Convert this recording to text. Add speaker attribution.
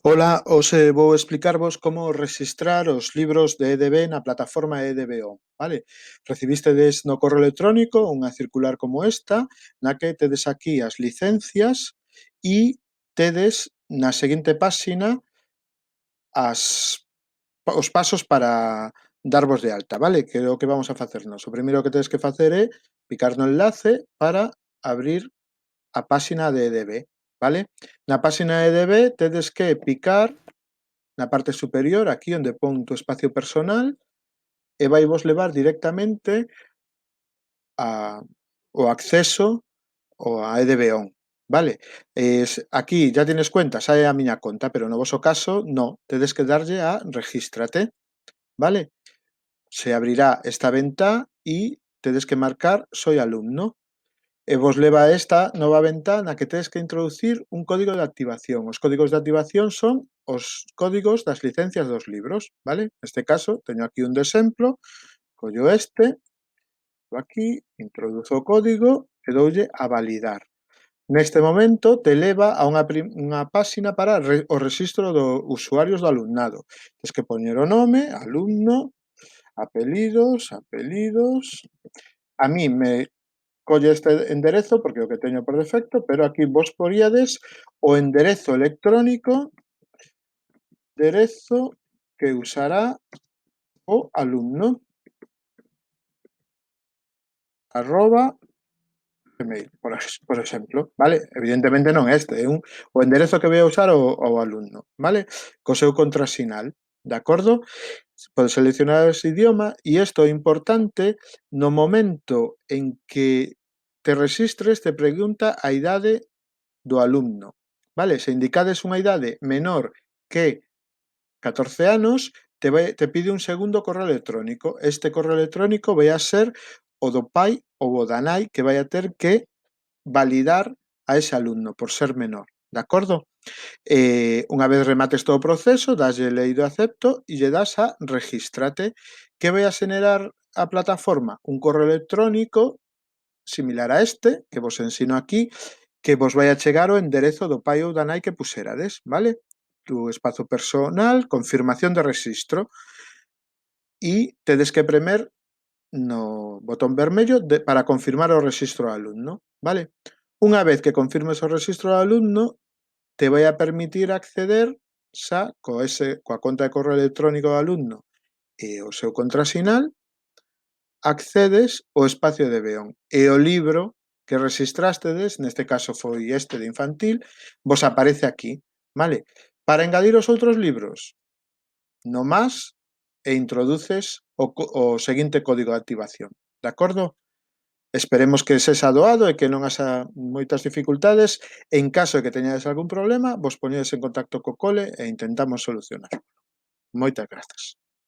Speaker 1: Ola, hoxe vou explicarvos como rexistrar os libros de EDB na plataforma EDBO, vale? Recibistedes no correo electrónico unha circular como esta, na que tedes aquí as licencias e tedes na seguinte páxina os pasos para darvos de alta, vale? Que é o que vamos a facernos. O primeiro que tedes que facer é picar no enlace para abrir a páxina de EDB, vale? Na páxina de EDB tedes que picar na parte superior, aquí onde pon tu espacio personal, e vai vos levar directamente ao acceso ou a EDBON, vale? Aquí ya tienes cuenta, xa é a miña conta, pero no voso caso, no, tedes que darlle a regístrate, vale? Se abrirá esta ventá e tedes que marcar soy alumno. E vos leva a esta nova ventá na que tedes que introducir un código de activación. Os códigos de activación son os códigos das licencias dos libros, vale? Neste caso, teño aquí un de exemplo, collo este, aquí, introduzo o código e doulle a validar. Neste momento te leva a unha páxina para o rexistro dos usuarios do alumnado. Tens que poñer o nome, alumno, apelidos. A mí me colle este enderezo porque é o que teño por defecto, pero aquí vos poríades o enderezo electrónico que usará o alumno arroba gmail, por exemplo, vale? Evidentemente non este, é o enderezo que vai a usar o alumno, vale? Co seu contrasinal, de acordo? Podes seleccionar ese idioma e isto é importante no momento en que te rexistres, te pregunta a idade do alumno, vale? Se indicades unha idade menor que 14 anos, te pide un segundo correo electrónico. Este correo electrónico vai a ser o do pai ou o da nai que vai a ter que validar a ese alumno por ser menor, de acordo? Unha vez remates todo o proceso, daslle leído acepto e lle das a regístrate. Que vai a xenerar a plataforma? Un correo electrónico similar a este, que vos ensino aquí, que vos vai a chegar o enderezo do pai ou da nai que puxerades, vale? Tu espazo personal, confirmación de rexistro e tedes que premer no botón vermello para confirmar o rexistro do alumno, vale? Unha vez que confirmes o rexistro do alumno, te vai a permitir acceder xa coa conta de correo electrónico do alumno e o seu contrasinal, accedes ao espacio de Beón e o libro que rexistrastedes, neste caso foi este de infantil, vos aparece aquí, vale? Para engadir os outros libros, no más e introduces o seguinte código de activación, de acordo? Esperemos que sexa doado e que non haxa moitas dificultades. En caso de que teñades algún problema, vos poñedes en contacto co cole e intentamos solucionar. Moitas grazas.